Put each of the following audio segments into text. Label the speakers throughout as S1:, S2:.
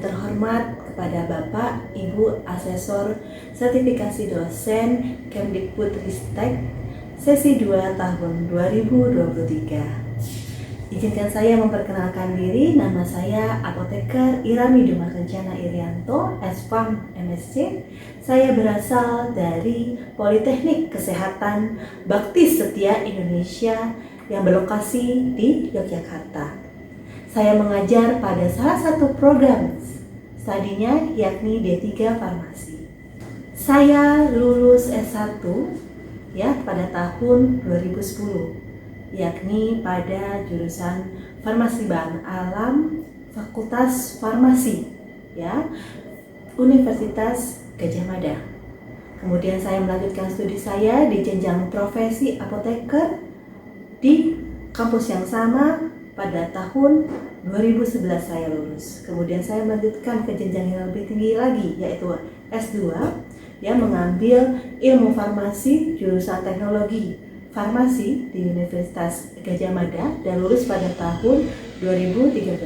S1: terhormat kepada Bapak, Ibu Asesor Sertifikasi Dosen Kemdikbudristek Sesi 2 tahun 2023. Izinkan saya memperkenalkan diri, nama saya Apoteker Irami Duma Kencana Irianto, S.Pharm MSc. Saya berasal dari Politeknik Kesehatan Bakti Setia Indonesia yang berlokasi di Yogyakarta. Saya mengajar pada salah satu program studinya yakni D3 Farmasi. Saya lulus S1 pada tahun 2010. Yakni pada jurusan Farmasi Bahan Alam Fakultas Farmasi Universitas Gadjah Mada. Kemudian saya melanjutkan studi saya di jenjang profesi apoteker di kampus yang sama. Pada tahun 2011 saya lulus. Kemudian saya melanjutkan ke jenjang yang lebih tinggi lagi, yaitu S2 mengambil ilmu farmasi jurusan teknologi farmasi di Universitas Gadjah Mada dan lulus pada tahun 2013.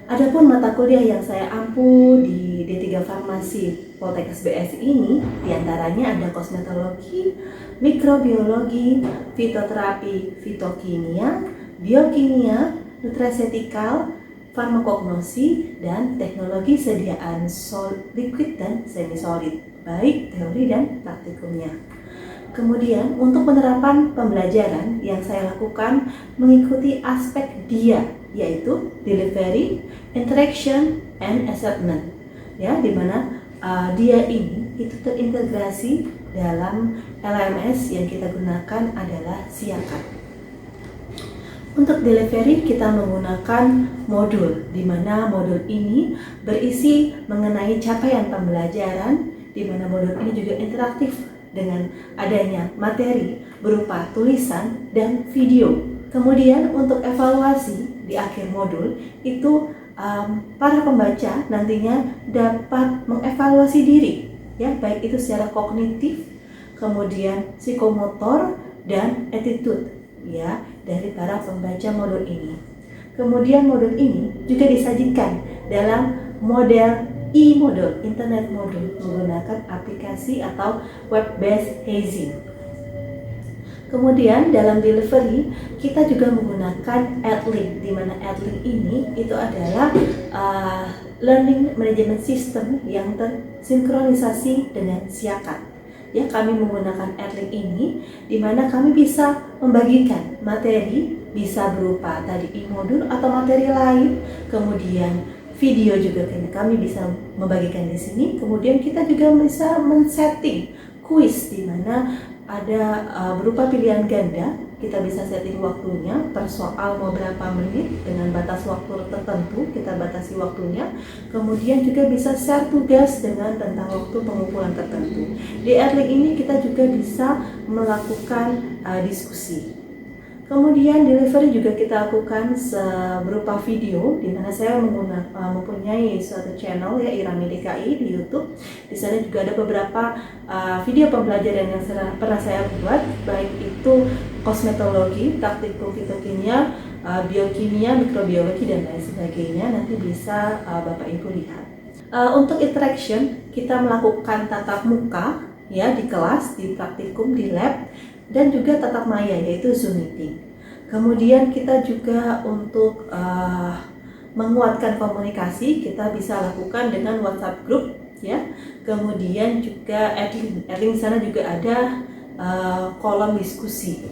S1: Adapun mata kuliah yang saya ampu di D3 Farmasi Poltek SBS ini diantaranya ada kosmetologi, mikrobiologi, fitoterapi, fitokimia, biokimia, nutraceutical, farmakognosi, dan teknologi sediaan liquid dan semi-solid, baik teori dan praktikumnya. Kemudian untuk penerapan pembelajaran yang saya lakukan mengikuti aspek DIA, yaitu Delivery, Interaction, and Assessment, di mana DIA ini itu terintegrasi dalam LMS yang kita gunakan adalah Siakat. Untuk delivery kita menggunakan modul, di mana modul ini berisi mengenai capaian pembelajaran, di mana modul ini juga interaktif dengan adanya materi berupa tulisan dan video. Kemudian untuk evaluasi di akhir modul itu para pembaca nantinya dapat mengevaluasi diri, baik itu secara kognitif, kemudian psikomotor dan attitude dari para pembaca modul ini. Kemudian modul ini juga disajikan dalam model e-modul, internet modul, menggunakan aplikasi atau web-based hazing. Kemudian dalam delivery kita juga menggunakan Adlink, di mana Adlink ini itu adalah learning management system yang tersinkronisasi dengan Siakat. Kami menggunakan Adlink ini di mana kami bisa membagikan materi, bisa berupa tadi e-modul atau materi lain, kemudian video juga kami bisa membagikan di sini. Kemudian kita juga bisa men-setting kuis di mana ada berupa pilihan ganda. Kita bisa setting waktunya per soal mau berapa menit dengan batas waktu tertentu, kita batasi waktunya. Kemudian juga bisa share tugas dengan tentang waktu pengumpulan tertentu. Di Adlink ini kita juga bisa melakukan diskusi. Kemudian delivery juga kita lakukan berupa video, di mana saya mempunyai suatu channel Irami DKI di YouTube. Di sana juga ada beberapa video pembelajaran yang pernah saya buat, baik itu kosmetologi, praktikum fitokimia, biokimia, mikrobiologi, dan lain sebagainya. Nanti bisa Bapak Ibu lihat. Untuk interaction kita melakukan tatap muka di kelas, di praktikum, di lab, dan juga tatap maya yaitu Zoom meeting. Kemudian kita juga untuk menguatkan komunikasi kita bisa lakukan dengan WhatsApp group Kemudian juga Adlink sana juga ada kolom diskusi.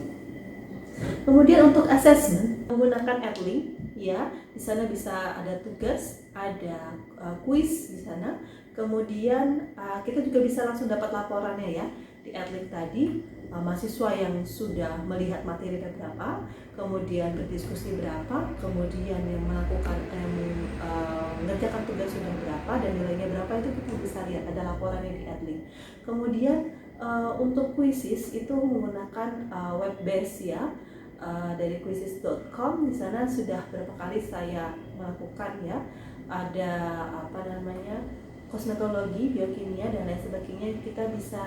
S1: Kemudian untuk assessment menggunakan Adlink di sana bisa ada tugas, ada kuis di sana. Kemudian kita juga bisa langsung dapat laporannya di Adlink tadi. Mahasiswa yang sudah melihat materi berapa, kemudian berdiskusi berapa, kemudian yang mengerjakan tugas sudah berapa dan nilainya berapa, itu kita bisa lihat, ada laporannya di Adlink. Kemudian untuk quizzes itu menggunakan web base dari quizzes.com. Di sana sudah berapa kali saya melakukan ada kosmetologi, biokimia, dan lain sebagainya. Kita bisa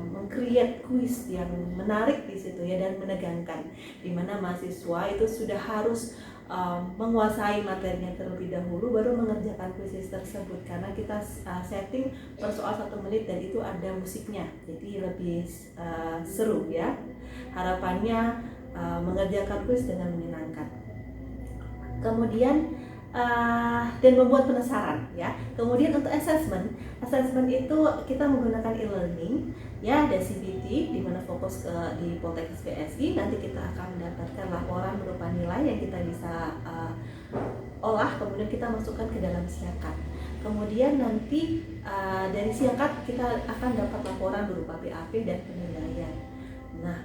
S1: meng-create quiz yang menarik di situ dan menegangkan, di mana mahasiswa itu sudah harus menguasai materinya terlebih dahulu baru mengerjakan kuis tersebut, karena kita setting per soal 1 menit dan itu ada musiknya, jadi lebih seru ya. Harapannya mengerjakan kuis dengan menyenangkan. Kemudian dan membuat penasaran ya. Kemudian untuk assessment itu kita menggunakan e-learning ya, ada CBT di mana fokus di Poltekkes BSI. Nanti kita akan mendapatkan laporan berupa nilai yang kita bisa olah, kemudian kita masukkan ke dalam Siakat. Kemudian nanti dari Siakat kita akan dapat laporan berupa BAP dan penilaian. Nah,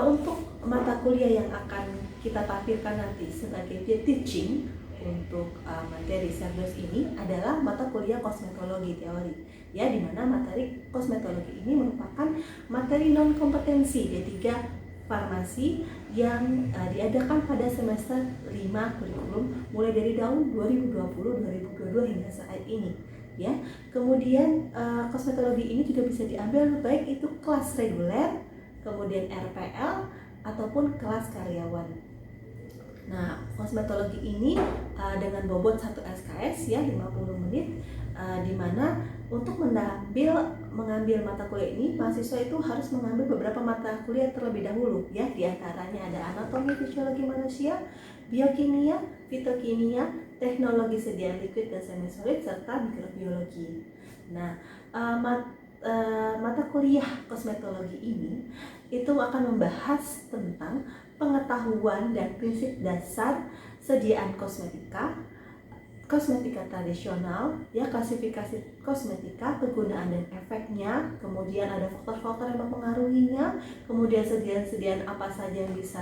S1: untuk mata kuliah yang akan kita tampilkan nanti sebagai teaching untuk materi Serdos ini adalah mata kuliah kosmetologi teori ya, di mana materi kosmetologi ini merupakan materi non kompetensi D3 farmasi yang diadakan pada semester 5 kurikulum mulai dari tahun 2020-2022 hingga saat ini ya. Kemudian kosmetologi ini juga bisa diambil baik itu kelas reguler, kemudian RPL ataupun kelas karyawan. Nah, kosmetologi ini dengan bobot 1 SKS ya 50 menit, di mana untuk mengambil mata kuliah ini mahasiswa itu harus mengambil beberapa mata kuliah terlebih dahulu ya. Di antaranya ada anatomi fisiologi manusia, biokimia, fitokimia, teknologi sediaan liquid dan semi solid serta mikrobiologi. Nah, mata kuliah kosmetologi ini itu akan membahas tentang pengetahuan dan prinsip dasar sediaan kosmetika tradisional, ya, klasifikasi kosmetika, kegunaan dan efeknya, kemudian ada faktor-faktor yang mempengaruhinya, kemudian sediaan apa saja yang bisa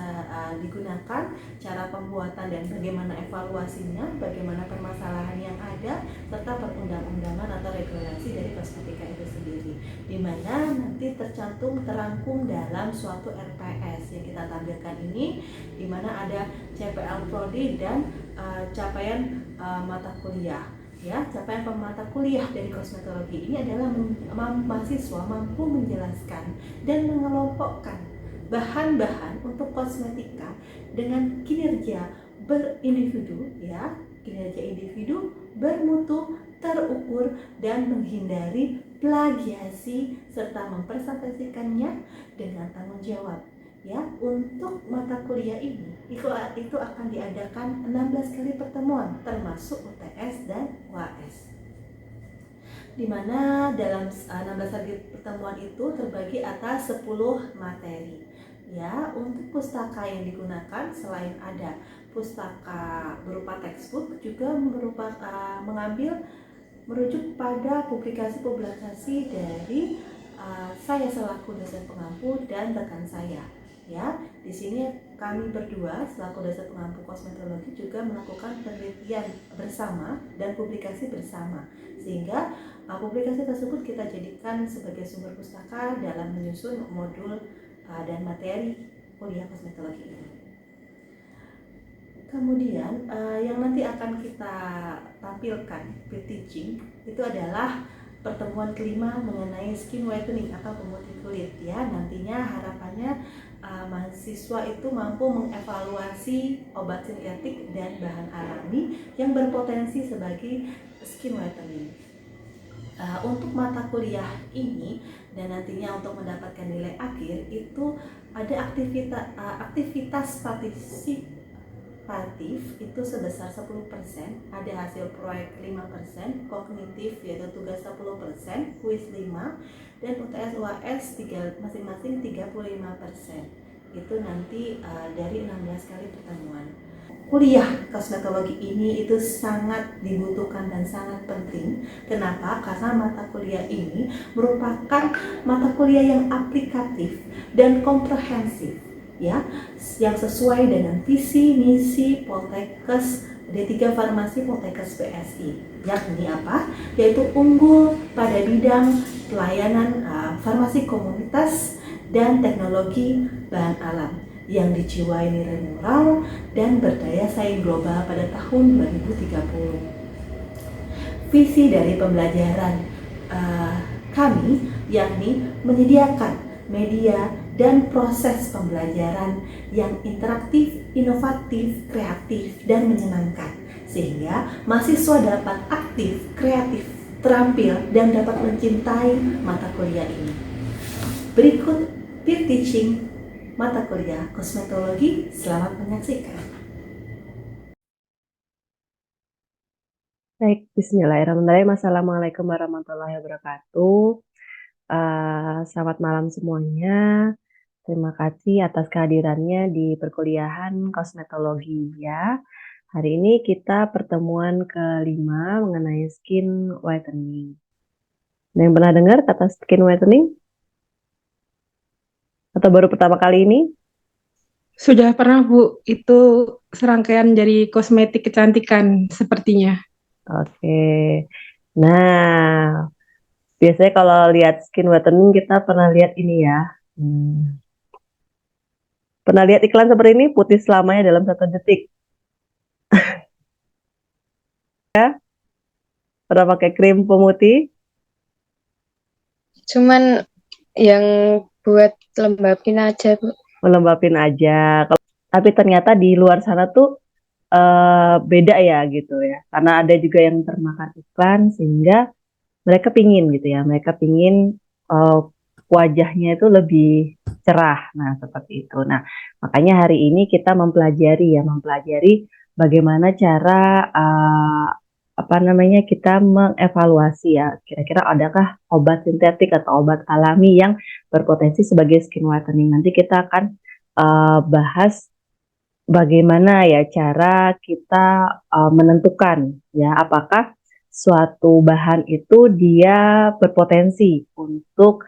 S1: digunakan, cara pembuatan dan bagaimana evaluasinya, bagaimana permasalahan yang ada, serta perundang-undangan atau regulasi dari kosmetika itu sendiri, di mana nanti terangkum dalam suatu RPS yang kita tampilkan ini, di mana ada CPL Prodi dan capaian mata kuliah ya. Capaian mata kuliah dari kosmetologi ini adalah mahasiswa mampu menjelaskan dan mengelompokkan bahan-bahan untuk kosmetika dengan kinerja berindividu ya, kinerja individu bermutu, terukur dan menghindari plagiasi serta mempresentasikannya dengan tanggung jawab. Ya, untuk mata kuliah ini itu akan diadakan 16 kali pertemuan termasuk UTS dan UAS, di mana dalam 16 kali pertemuan itu terbagi atas 10 materi. Ya, untuk pustaka yang digunakan selain ada pustaka berupa textbook, juga merujuk pada publikasi dari saya selaku dosen pengampu dan rekan saya. Ya, di sini kami berdua selaku dosen pengampu kosmetologi juga melakukan penelitian bersama dan publikasi bersama, sehingga publikasi tersebut kita jadikan sebagai sumber pustaka dalam menyusun modul dan materi kuliah kosmetologi ini. Kemudian yang nanti akan kita tampilkan pre-teaching itu adalah pertemuan kelima mengenai skin whitening atau pemutih kulit ya. Nantinya harapannya mahasiswa itu mampu mengevaluasi obat sintetik dan bahan alami yang berpotensi sebagai skin whitening. Untuk mata kuliah ini dan nantinya untuk mendapatkan nilai akhir itu ada aktivitas partisipatif itu sebesar 10%, ada hasil proyek 5%, kognitif yaitu tugas 10%, kuis 5%, dan UTS UAS masing-masing 35%. Itu nanti dari 16 kali pertemuan. Kuliah kosmetologi ini itu sangat dibutuhkan dan sangat penting. Kenapa? Karena mata kuliah ini merupakan mata kuliah yang aplikatif dan komprehensif ya, yang sesuai dengan visi misi Poltekkes D3 Farmasi Poltekkes BSI, yakni apa? Yaitu unggul pada bidang pelayanan farmasi komunitas dan teknologi bahan alam yang dijiwai nilai moral dan berdaya saing global pada tahun 2030. Visi dari pembelajaran kami yakni menyediakan media dan proses pembelajaran yang interaktif, inovatif, kreatif, dan menyenangkan, sehingga mahasiswa dapat aktif, kreatif, terampil, dan dapat mencintai mata kuliah ini. Berikut peer teaching mata kuliah kosmetologi. Selamat menyaksikan.
S2: Baik, bismillahirrahmanirrahim. Assalamualaikum warahmatullahi wabarakatuh. Selamat malam semuanya. Terima kasih atas kehadirannya di perkuliahan kosmetologi ya. Hari ini kita pertemuan kelima mengenai skin whitening. Ada yang pernah dengar kata skin whitening? Atau baru pertama kali ini?
S3: Sudah pernah, Bu. Itu serangkaian dari kosmetik kecantikan sepertinya.
S2: Oke. Nah, biasanya kalau lihat skin whitening kita pernah lihat ini ya. Pernah lihat iklan seperti ini, putih selamanya dalam 1 detik. Ya? Pernah pakai krim pemutih?
S4: Cuman yang buat lembabin aja, Bu.
S2: Melembabin aja. Tapi ternyata di luar sana tuh beda ya gitu ya. Karena ada juga yang termakan iklan sehingga mereka pingin gitu ya. Mereka pingin wajahnya itu lebih cerah. Nah, seperti itu. Nah, makanya hari ini kita mempelajari bagaimana cara kita mengevaluasi ya. Kira-kira adakah obat sintetik atau obat alami yang berpotensi sebagai skin whitening. Nanti kita akan bahas bagaimana ya cara kita menentukan ya apakah suatu bahan itu dia berpotensi untuk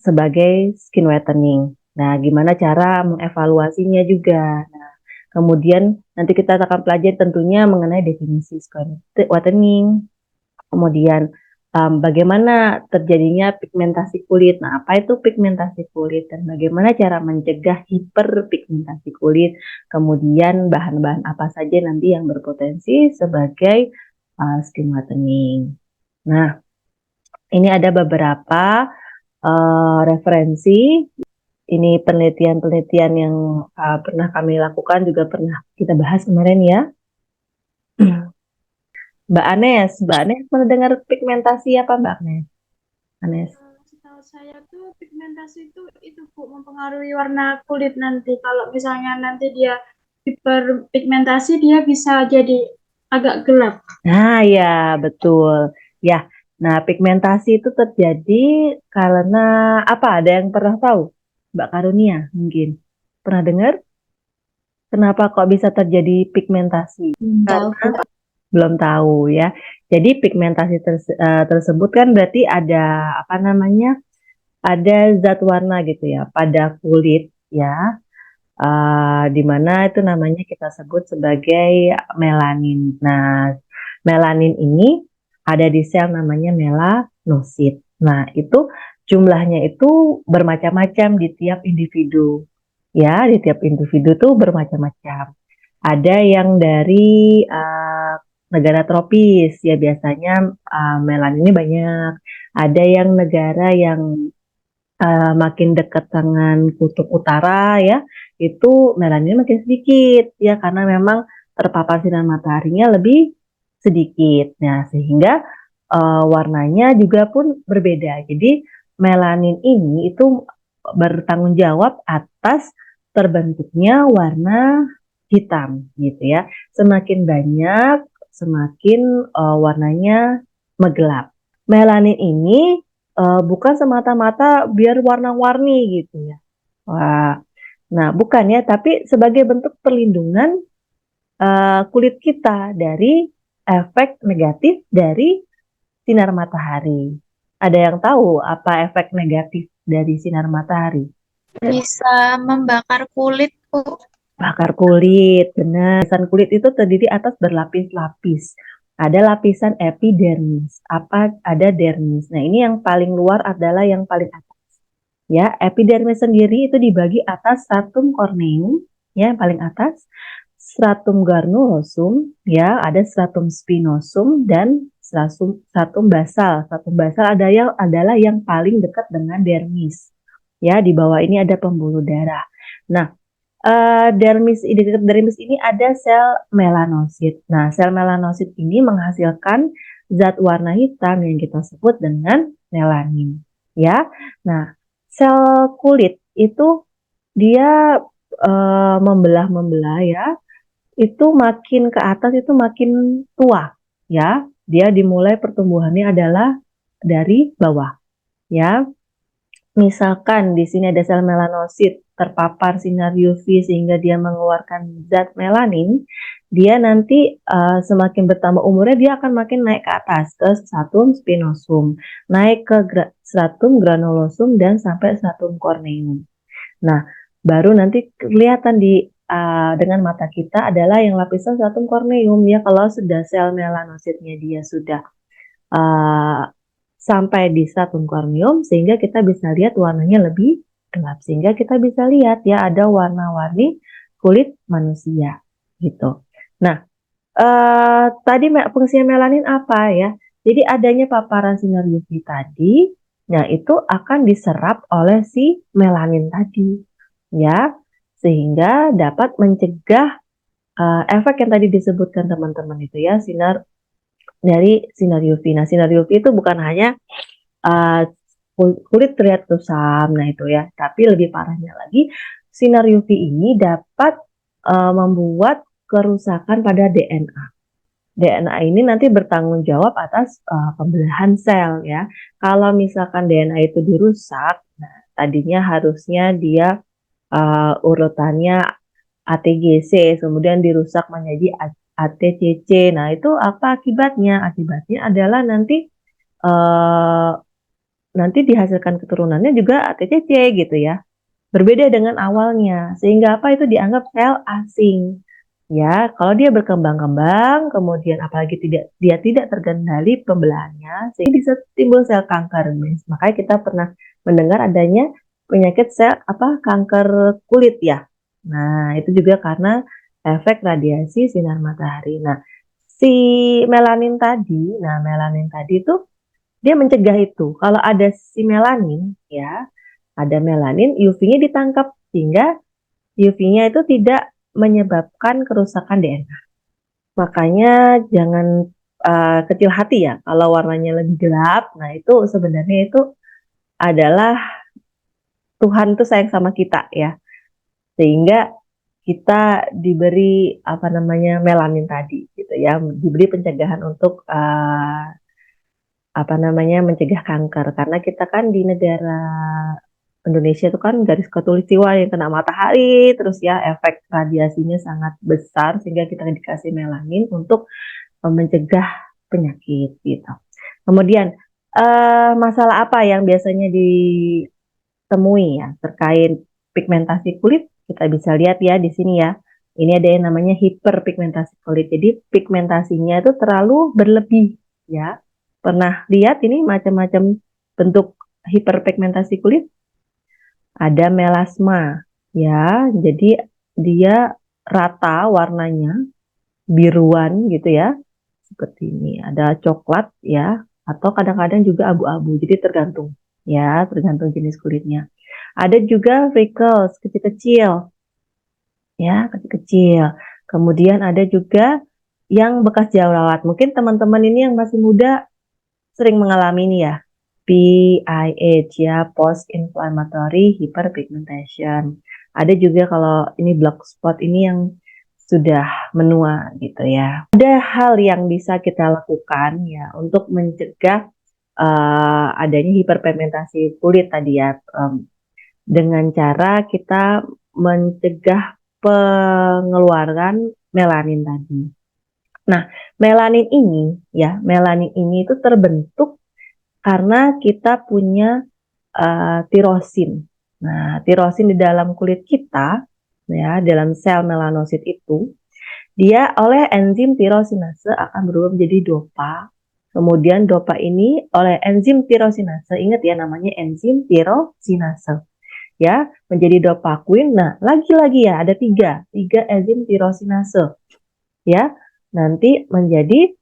S2: sebagai skin whitening. Nah, gimana cara mengevaluasinya juga. Nah, kemudian nanti kita akan pelajari tentunya mengenai definisi skin whitening. Kemudian bagaimana terjadinya pigmentasi kulit. Nah, apa itu pigmentasi kulit dan bagaimana cara mencegah hiperpigmentasi kulit. Kemudian bahan-bahan apa saja nanti yang berpotensi sebagai skin whitening. Nah, ini ada beberapa referensi. Ini penelitian-penelitian yang pernah kami lakukan, juga pernah kita bahas kemarin ya. Mbak Anes pernah dengar pigmentasi apa Mbak Anes?
S5: Setahu saya tuh pigmentasi itu Bu mempengaruhi warna kulit nanti. Kalau misalnya nanti dia hiperpigmentasi dia bisa jadi agak gelap.
S2: Nah ya betul ya. Nah pigmentasi itu terjadi karena apa? Ada yang pernah tahu? Mbak Karunia mungkin pernah dengar? Kenapa kok bisa terjadi pigmentasi? Belum tahu ya. Jadi pigmentasi tersebut kan berarti ada apa namanya? Ada zat warna gitu ya pada kulit ya. Di mana itu namanya kita sebut sebagai melanin. Nah, melanin ini ada di sel namanya melanosit. Nah, itu jumlahnya itu bermacam-macam di tiap individu. Ya, di tiap individu tuh bermacam-macam. Ada yang dari negara tropis, ya biasanya melanin ini banyak. Ada yang negara yang makin dekat dengan kutub utara ya, itu melanin makin sedikit ya karena memang terpapar sinar mataharinya lebih sedikit. Nah, sehingga warnanya juga pun berbeda. Jadi melanin ini itu bertanggung jawab atas terbentuknya warna hitam gitu ya. Semakin banyak, semakin warnanya menggelap. Melanin ini bukan semata-mata biar warna-warni gitu ya. Wah, nah bukan ya, tapi sebagai bentuk perlindungan kulit kita dari efek negatif dari sinar matahari. Ada yang tahu apa efek negatif dari sinar matahari?
S4: Bisa membakar kulit, Bu.
S2: Bakar kulit, benar. Lapisan kulit itu terdiri atas berlapis-lapis. Ada lapisan epidermis, ada dermis. Nah, ini yang paling luar adalah yang paling atas. Ya, epidermis sendiri itu dibagi atas stratum corneum, ya, yang paling atas, stratum granulosum, ya, ada stratum spinosum dan stratum basal. Stratum basal adalah yang paling dekat dengan dermis. Ya, di bawah ini ada pembuluh darah. Nah, di dekat dermis ini ada sel melanosit. Nah, sel melanosit ini menghasilkan zat warna hitam yang kita sebut dengan melanin. Ya, nah sel kulit itu dia membelah ya. Itu makin ke atas itu makin tua. Ya, dia dimulai pertumbuhannya adalah dari bawah. Ya, misalkan di sini ada sel melanosit terpapar sinar UV sehingga dia mengeluarkan zat melanin, dia nanti semakin bertambah umurnya dia akan makin naik ke atas ke stratum spinosum, naik ke stratum granulosum dan sampai stratum corneum. Nah, baru nanti kelihatan dengan mata kita adalah yang lapisan stratum corneum ya kalau sudah sel melanositnya dia sudah uh, sampai di stratum corneum sehingga kita bisa lihat warnanya lebih gelap sehingga kita bisa lihat ya ada warna-warni kulit manusia gitu. Nah, tadi fungsi melanin apa ya? Jadi adanya paparan sinar UV tadi, nah itu akan diserap oleh si melanin tadi ya sehingga dapat mencegah efek yang tadi disebutkan teman-teman itu ya sinar dari sinar UV. Nah, sinar UV itu bukan hanya uh, kulit terlihat kusam, nah itu ya. Tapi lebih parahnya lagi, sinar UV ini dapat membuat kerusakan pada DNA. DNA ini nanti bertanggung jawab atas pembelahan sel ya. Kalau misalkan DNA itu dirusak, nah tadinya harusnya dia urutannya ATGC, kemudian dirusak menjadi ATCC. Nah, itu apa akibatnya? Akibatnya adalah nanti dihasilkan keturunannya juga ATCC gitu ya. Berbeda dengan awalnya, sehingga apa itu dianggap sel asing. Ya, kalau dia berkembang-kembang, kemudian apalagi dia tidak terkendali pembelahannya, sehingga bisa timbul sel kanker. Makanya kita pernah mendengar adanya penyakit sel kanker kulit ya. Nah, itu juga karena efek radiasi sinar matahari. Nah, melanin tadi itu dia mencegah itu. Kalau ada si melanin ya, ada melanin, UV-nya ditangkap sehingga UV-nya itu tidak menyebabkan kerusakan DNA. Makanya jangan kecil hati ya kalau warnanya lebih gelap. Nah, itu sebenarnya itu adalah Tuhan tuh sayang sama kita ya. Sehingga kita diberi melanin tadi gitu ya, diberi pencegahan untuk mencegah kanker karena kita kan di negara Indonesia itu kan garis khatulistiwa yang kena matahari terus ya efek radiasinya sangat besar sehingga kita dikasih melanin untuk mencegah penyakit gitu. Kemudian masalah apa yang biasanya ditemui ya terkait pigmentasi kulit? Kita bisa lihat ya di sini ya. Ini ada yang namanya hiperpigmentasi kulit. Jadi pigmentasinya itu terlalu berlebih ya. Pernah lihat ini macam-macam bentuk hiperpigmentasi kulit? Ada melasma ya. Jadi dia rata warnanya biruan gitu ya. Seperti ini. Ada coklat ya atau kadang-kadang juga abu-abu. Jadi tergantung ya, tergantung jenis kulitnya. Ada juga freckles kecil-kecil ya, kecil-kecil. Kemudian ada juga yang bekas jerawat. Mungkin teman-teman ini yang masih muda sering mengalami ini ya, PIH ya, post inflammatory hyperpigmentation. Ada juga kalau ini black spot ini yang sudah menua gitu ya. Ada hal yang bisa kita lakukan ya untuk mencegah adanya hiperpigmentasi kulit tadi ya, dengan cara kita mencegah pengeluaran melanin tadi. Nah, melanin ini itu terbentuk karena kita punya tirosin. Nah, tirosin di dalam kulit kita, ya, dalam sel melanosit itu, dia oleh enzim tirosinase akan berubah menjadi dopa. Kemudian dopa ini oleh enzim tirosinase, ingat ya namanya enzim tirosinase, ya, menjadi dopaquin. Nah, lagi-lagi ya ada tiga enzim tirosinase, ya, nanti menjadi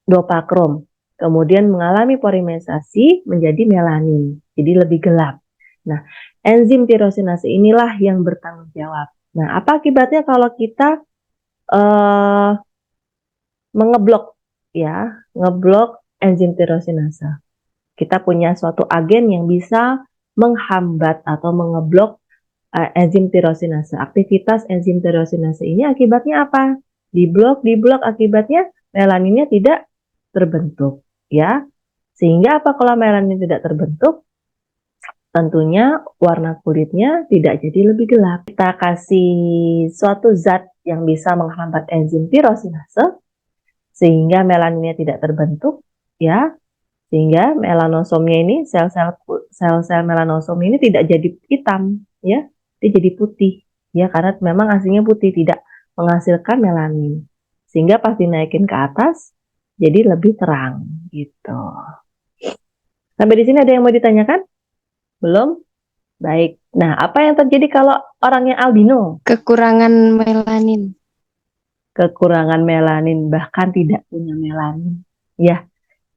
S2: dopakrom. Kemudian mengalami polimerisasi menjadi melanin, jadi lebih gelap. Nah, enzim tirosinase inilah yang bertanggung jawab. Nah, apa akibatnya kalau kita eh, mengeblok ngeblok enzim tirosinase? Kita punya suatu agen yang bisa menghambat atau mengeblok enzim tirosinase. Aktivitas enzim tirosinase ini akibatnya apa? Diblok akibatnya melaninnya tidak terbentuk, ya. Sehingga apa kalau melanin tidak terbentuk? Tentunya warna kulitnya tidak jadi lebih gelap. Kita kasih suatu zat yang bisa menghambat enzim tirosinase sehingga melaninnya tidak terbentuk, ya. Sehingga melanosomnya ini sel-sel melanosom ini tidak jadi hitam, ya. Dia jadi putih, ya, karena memang aslinya putih, tidak menghasilkan melanin. Sehingga pas dinaikin ke atas jadi lebih terang gitu. Sampai di sini ada yang mau ditanyakan? Belum? Baik. Nah, apa yang terjadi kalau orangnya albino?
S4: Kekurangan melanin.
S2: Kekurangan melanin, bahkan tidak punya melanin. Ya,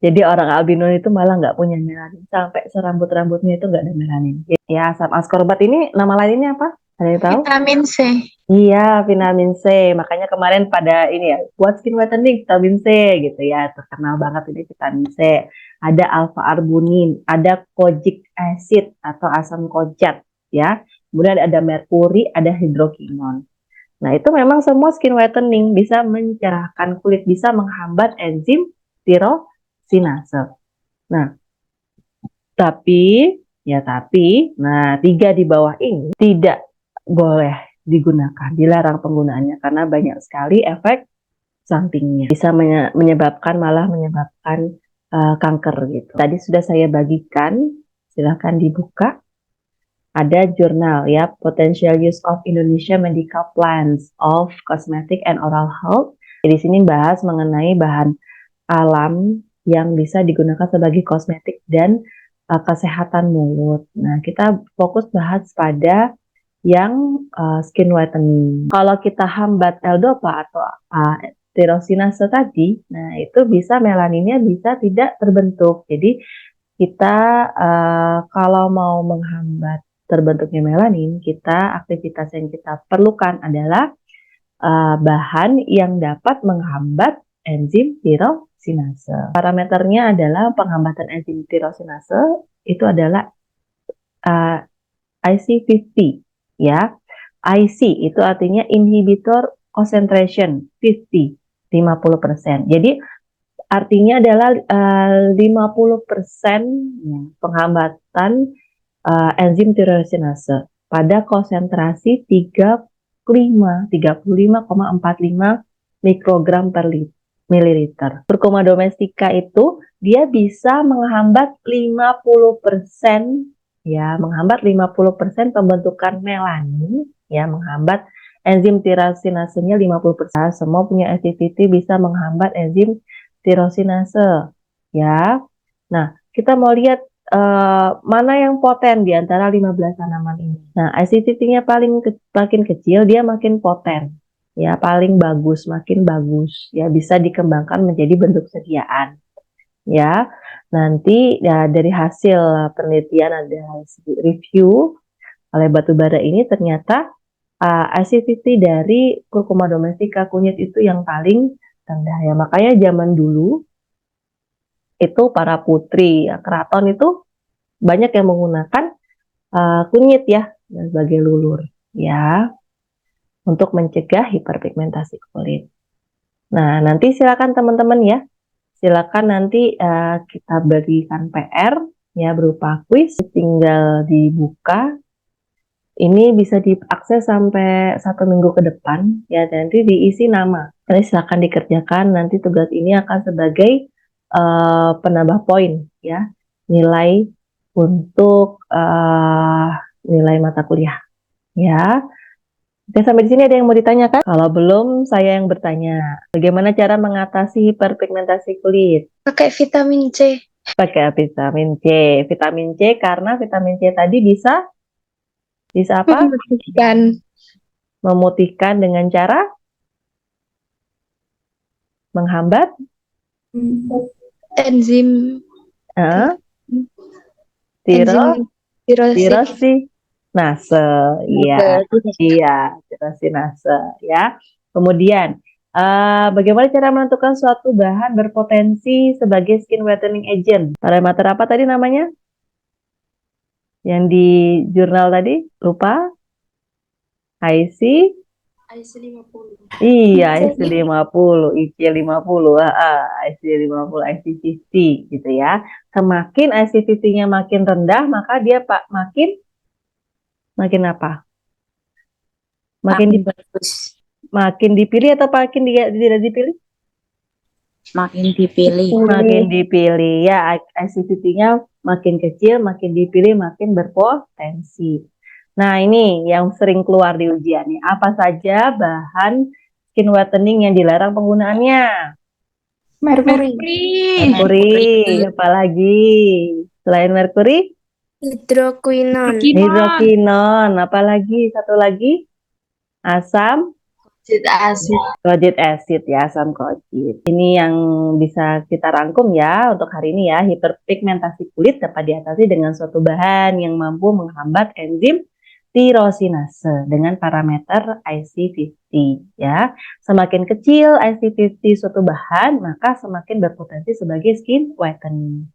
S2: jadi orang albino itu malah nggak punya melanin. Sampai serambut-rambutnya itu nggak ada melanin. Ya, asam ascorbat ini nama lainnya apa? Ada yang tahu?
S5: Vitamin C.
S2: Iya, vitamin C. Makanya kemarin pada ini ya, buat skin whitening vitamin C gitu ya. Terkenal banget ini vitamin C. Ada alpha arbunin, ada kojic acid atau asam kojat ya. Kemudian ada merkuri, ada hidrokinon. Nah, itu memang semua skin whitening bisa mencerahkan kulit, bisa menghambat enzim tirosinase. Nah, tapi, nah 3 di bawah ini tidak boleh digunakan, dilarang penggunaannya karena banyak sekali efek sampingnya. Bisa malah menyebabkan kanker gitu. Tadi sudah saya bagikan, silahkan dibuka. Ada jurnal ya, Potential Use of Indonesia Medical Plants of Cosmetic and Oral Health. Di sini bahas mengenai bahan alam yang bisa digunakan sebagai kosmetik dan kesehatan mulut. Nah, kita fokus bahas pada yang skin whitening. Kalau kita hambat L-dopa atau tirosinase tadi, nah itu bisa melaninnya bisa tidak terbentuk. Jadi kita kalau mau menghambat terbentuknya melanin, aktivitas yang kita perlukan adalah bahan yang dapat menghambat enzim tirosinase. Parameternya adalah penghambatan enzim tirosinase itu adalah IC50 ya. IC itu artinya inhibitor concentration 50, 50%. Jadi artinya adalah 50% ya, penghambatan enzim tirosinase pada konsentrasi 35,45 mikrogram per mililiter. Curcuma domestica itu dia bisa menghambat 50% ya, menghambat 50% pembentukan melanin ya, menghambat enzim tirosinasenya 50%. Semua punya activity bisa menghambat enzim tirosinase ya. Nah, kita mau lihat mana yang poten di antara 15 tanaman ini. Nah, activity-nya makin kecil dia makin poten. Ya, paling bagus, makin bagus. Ya, bisa dikembangkan menjadi bentuk sediaan. Ya, nanti ya, dari hasil penelitian ada review oleh batubara ini ternyata acidity dari Curcuma domestica kunyit itu yang paling rendah ya. Makanya zaman dulu itu para putri ya, keraton itu banyak yang menggunakan kunyit ya sebagai lulur ya untuk mencegah hiperpigmentasi kulit. Nah, nanti silakan teman-teman ya. Silakan nanti kita berikan PR ya berupa kuis, tinggal dibuka. Ini bisa diakses sampai 1 minggu ke depan ya, nanti diisi nama. Jadi silakan dikerjakan. Nanti tugas ini akan sebagai penambah poin ya, nilai untuk nilai mata kuliah ya. Oke, sampai di sini ada yang mau ditanyakan? Kalau belum, saya yang bertanya. Bagaimana cara mengatasi hiperpigmentasi kulit?
S4: Pakai vitamin C.
S2: Pakai vitamin C. Vitamin C karena vitamin C tadi bisa apa?
S4: Memutihkan.
S2: Memutihkan dengan cara menghambat
S4: Enzim
S2: tiro
S4: enzim
S2: tirosinase. Iya, iya, tirosinase ya. Kemudian, bagaimana cara menentukan suatu bahan berpotensi sebagai skin whitening agent? Parameter apa tadi namanya? Yang di jurnal tadi? Lupa? IC?
S5: IC 50.
S2: Iya, IC50, IC50, IC50, IC50 gitu ya. Semakin IC50-nya makin rendah, maka dia makin apa? Makin
S6: bagus,
S2: makin dipilih atau makin tidak dipilih?
S6: makin dipilih.
S2: Makin dipilih ya, IC50-nya makin kecil, makin dipilih, makin berpotensi. Nah, ini yang sering keluar di ujian nih. Apa saja bahan skin whitening yang dilarang penggunaannya?
S3: Merkuri.
S2: Merkuri, apalagi selain merkuri?
S4: Hidroquinon.
S2: Hidrokinon, apalagi satu lagi? Asam kojic acid ya, asam kojic. Ini yang bisa kita rangkum ya untuk hari ini ya. Hiperpigmentasi kulit dapat diatasi dengan suatu bahan yang mampu menghambat enzim tirosinase dengan parameter IC50 ya. Semakin kecil IC50 suatu bahan, maka semakin berpotensi sebagai skin whitening.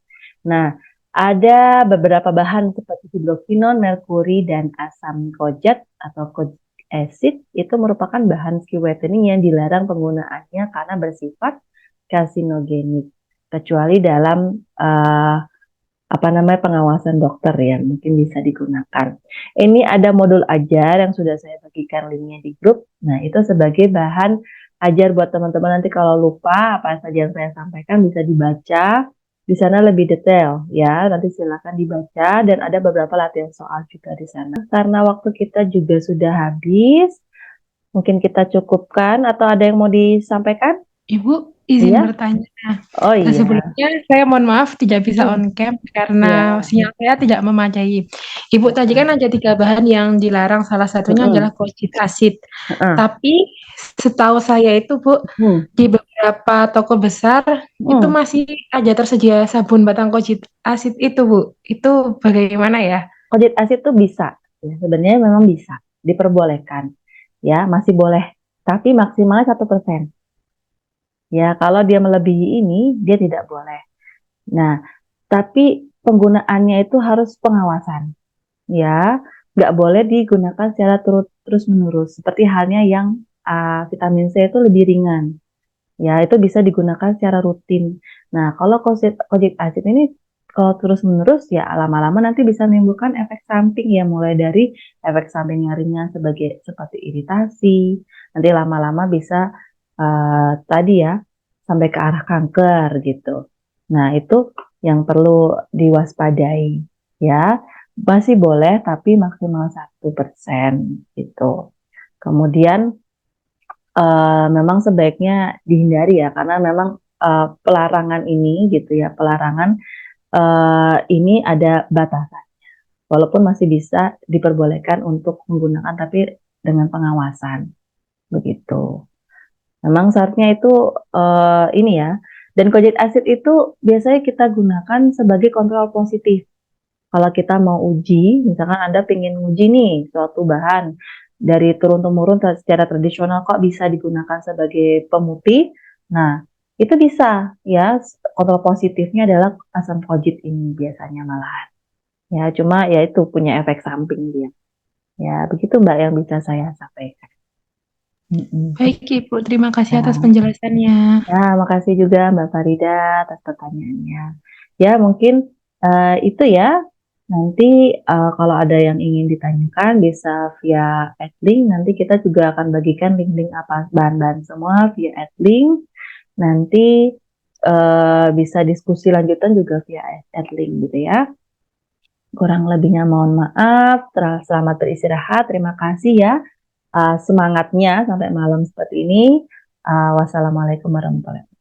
S2: Nah, ada beberapa bahan seperti hidrokinon, merkuri, dan asam kojic atau kojic acid itu merupakan bahan skin whitening yang dilarang penggunaannya karena bersifat karsinogenik, kecuali dalam pengawasan dokter ya, mungkin bisa digunakan. Ini ada modul ajar yang sudah saya bagikan linknya di grup. Nah, itu sebagai bahan ajar buat teman-teman, nanti kalau lupa apa saja yang saya sampaikan bisa dibaca. Di sana lebih detail ya, nanti silakan dibaca dan ada beberapa latihan soal juga di sana. Karena waktu kita juga sudah habis, mungkin kita cukupkan atau ada yang mau disampaikan?
S3: Ibu, izin
S2: Iya?
S3: bertanya.
S2: Oh
S3: Nah,
S2: iya.
S3: sebelumnya saya mohon maaf tidak bisa on cam karena sinyal saya tidak memadai. Ibu tadi kan ada 3 bahan yang dilarang, salah satunya adalah kojic acid. Tapi setahu saya itu Bu, di beberapa toko besar itu masih ada tersedia sabun batang kojic acid itu Bu. Itu bagaimana ya?
S2: Kojic acid itu bisa, ya, sebenarnya memang bisa, diperbolehkan, ya masih boleh, tapi maksimal 1%. Ya, kalau dia melebihi ini, dia tidak boleh. Nah, tapi penggunaannya itu harus pengawasan. Ya, nggak boleh digunakan secara terus-menerus. Seperti halnya yang vitamin C itu lebih ringan. Ya, itu bisa digunakan secara rutin. Nah, kalau kojic acid ini kalau terus-menerus ya lama-lama nanti bisa menimbulkan efek samping ya, mulai dari efek samping yang ringan seperti iritasi. Nanti lama-lama bisa tadi ya sampai ke arah kanker gitu. Nah, itu yang perlu diwaspadai ya. Masih boleh tapi maksimal 1% gitu. Kemudian memang sebaiknya dihindari ya, karena memang pelarangan ini gitu ya, pelarangan ini ada batasannya. Walaupun masih bisa diperbolehkan untuk menggunakan tapi dengan pengawasan begitu. Memang seharusnya itu ini ya. Dan kojic acid itu biasanya kita gunakan sebagai kontrol positif. Kalau kita mau uji, misalkan Anda ingin uji nih suatu bahan dari turun-temurun secara tradisional kok bisa digunakan sebagai pemutih. Nah, itu bisa ya. Kontrol positifnya adalah asam kojic ini biasanya malahan. Ya, cuma ya itu punya efek samping dia. Ya, begitu Mbak yang bisa saya sampaikan.
S3: Baik Ibu, terima kasih atas penjelasannya.
S2: Ya, makasih juga Mbak Farida atas pertanyaannya. Ya, mungkin itu ya. Nanti kalau ada yang ingin ditanyakan bisa via @link. Nanti kita juga akan bagikan link-link apa bahan-bahan semua via @link. Nanti bisa diskusi lanjutan juga via @link gitu ya. Kurang lebihnya mohon maaf. Selamat beristirahat. Terima kasih ya. Semangatnya sampai malam seperti ini. Wassalamualaikum warahmatullahi wabarakatuh.